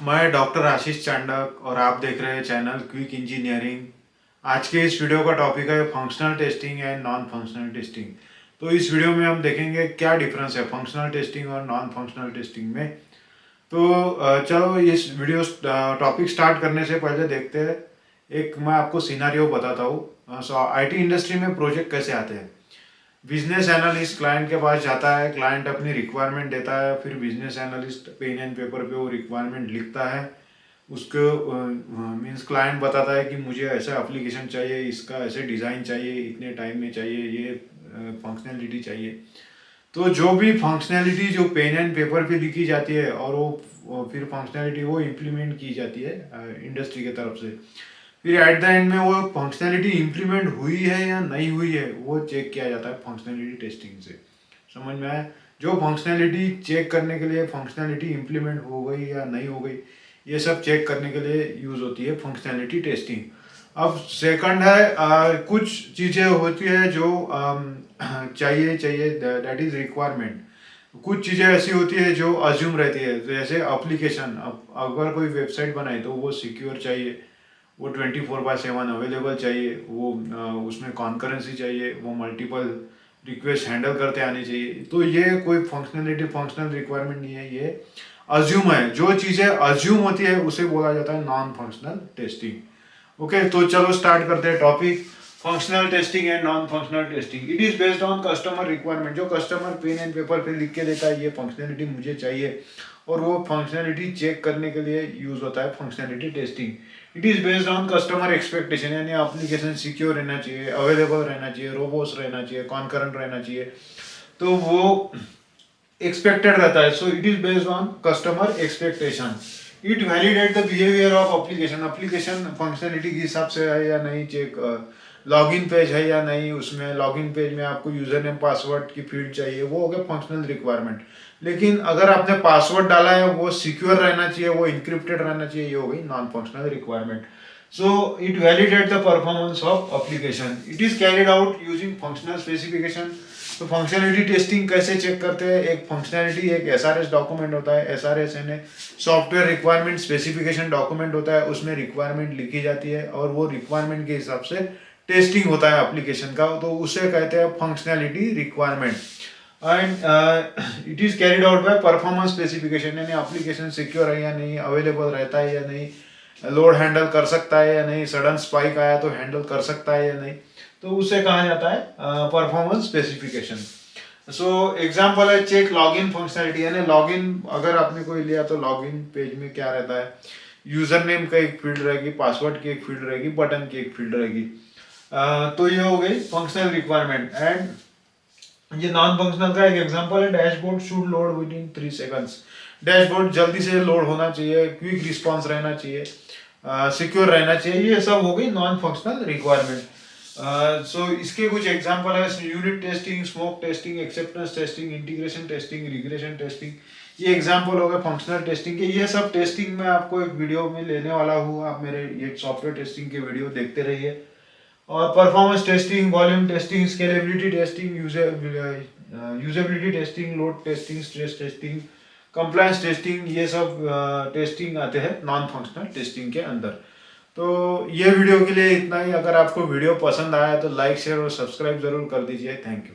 मैं डॉक्टर आशीष चांडक और आप देख रहे हैं चैनल क्विक इंजीनियरिंग। आज के इस वीडियो का टॉपिक है functional testing and non functional testing. तो इस वीडियो में हम देखेंगे क्या डिफरेंस है फंक्शनल टेस्टिंग और नॉन फंक्शनल टेस्टिंग में। तो चलो इस वीडियो टॉपिक स्टार्ट करने से पहले देखते हैं। एक मैं आपको सिनारियो बताता हूँ। आईटी इंडस्ट्री में प्रोजेक्ट कैसे आते हैं। बिजनेस एनालिस्ट क्लाइंट के पास जाता है, क्लाइंट अपनी रिक्वायरमेंट देता है, फिर business analyst pen and paper पे वो रिक्वायरमेंट लिखता है। उसको मीन्स क्लाइंट बताता है कि मुझे ऐसा एप्लीकेशन चाहिए, इसका ऐसे डिज़ाइन चाहिए, इतने टाइम में चाहिए, ये फंक्शनैलिटी चाहिए। तो जो भी फंक्शनैलिटी जो पेन एंड पेपर पे लिखी जाती है और वो फिर फंक्शनैलिटी वो इम्प्लीमेंट की जाती है इंडस्ट्री के तरफ से। फिर एट द एंड में वो फंक्शनैलिटी इम्प्लीमेंट हुई है या नहीं हुई है वो चेक किया जाता है फंक्शनैलिटी टेस्टिंग से। समझ में आया। जो फंक्शनैलिटी चेक करने के लिए फंक्शनैलिटी इम्प्लीमेंट हो गई या नहीं हो गई, ये सब चेक करने के लिए यूज़ होती है फंक्शनैलिटी टेस्टिंग। अब सेकंड है कुछ चीज़ें होती है जो चाहिए चाहिए दैट इज़ रिक्वायरमेंट। कुछ चीज़ें ऐसी होती है जो अज्यूम रहती है, जैसे एप्लीकेशन। अब अगर कोई वेबसाइट बनाए तो वो सिक्योर चाहिए, वो 24/7 अवेलेबल चाहिए, वो उसमें कॉन्करेंसी चाहिए, वो मल्टीपल रिक्वेस्ट हैंडल करते आने चाहिए। तो ये कोई फंक्शनल रिक्वायरमेंट नहीं है, ये अज्यूम है। जो चीज़ें अज्यूम होती है उसे बोला जाता है नॉन फंक्शनल टेस्टिंग। ओके, तो चलो स्टार्ट करते हैं topic functional testing and non functional testing. It is based on customer requirement. जो कस्टमर पेन एंड पेपर पे लिख के देता है ये फंक्शनैलिटी मुझे चाहिए, और वो फंक्शनैलिटी चेक करने के लिए यूज होता है functionality testing. It is based on customer expectation, यानी एप्लीकेशन सिक्योर रहना चाहिए, अवेलेबल रहना चाहिए, रोबोस्ट रहना चाहिए, कॉन्करेंट रहना चाहिए। तो वो एक्सपेक्टेड रहता है। So it is based on customer expectation. It validate the behaviour of application. Application functionality के हिसाब से है या नहीं, चेक लॉगिन पेज है या नहीं, उसमें लॉगिन पेज में आपको यूजर नेम पासवर्ड की फील्ड चाहिए, वो हो गया फंक्शनल रिक्वायरमेंट। लेकिन अगर आपने पासवर्ड डाला है वो सिक्योर रहना चाहिए, वो इंक्रिप्टेड रहना चाहिए, ये हो गई non functional requirement. So it validate the performance of application. It is carried out using functional specification. तो फंक्शनलिटी टेस्टिंग कैसे चेक करते हैं। एक फंक्शनलिटी एक एसआरएस डॉक्यूमेंट होता है। एसआरएस यानी सॉफ्टवेयर रिक्वायरमेंट स्पेसिफिकेशन डॉक्यूमेंट होता है, उसमें रिक्वायरमेंट लिखी जाती है और वो रिक्वायरमेंट के हिसाब से टेस्टिंग होता है एप्लीकेशन का, तो उसे कहते हैं functionality requirement. And it is carried out by performance specification, यानी एप्लीकेशन सिक्योर है या नहीं, अवेलेबल रहता है या नहीं, लोड हैंडल कर सकता है या नहीं, सडन स्पाइक आया तो हैंडल कर सकता है या नहीं, तो उसे कहा जाता है परफॉर्मेंस स्पेसिफिकेशन। सो एग्जांपल है चेक लॉगिन फंक्शनलिटी, यानी लॉगिन अगर आपने कोई लिया तो लॉगिन पेज में क्या रहता है, यूजर नेम का एक फील्ड रहेगी, पासवर्ड की एक फील्ड रहेगी, बटन की एक फील्ड रहेगी। तो ये हो गई फंक्शनल रिक्वायरमेंट। एंड ये नॉन फंक्शनल का एक एग्जांपल है, dashboard should load with in 3 seconds. Dashboard जल्दी से लोड होना चाहिए, क्विक रिस्पांस रहना चाहिए, सिक्योर रहना चाहिए, ये सब हो गई नॉन फंक्शनल रिक्वायरमेंट। सो इसके कुछ एग्जांपल है, unit testing, smoke testing, acceptance testing, integration testing, regression testing, ये एग्जांपल हो गए फंक्शनल टेस्टिंग के। ये सब टेस्टिंग मैं आपको एक वीडियो में लेने वाला हूँ, आप मेरे ये सॉफ्टवेयर टेस्टिंग के वीडियो देखते रहिए। और performance testing, volume testing, scalability testing, usability testing, load testing, stress testing, compliance testing, ये सब टेस्टिंग आते हैं नॉन फंक्शनल टेस्टिंग के अंदर। तो ये वीडियो के लिए इतना ही। अगर आपको वीडियो पसंद आया तो लाइक शेयर और सब्सक्राइब जरूर कर दीजिए। Thank you.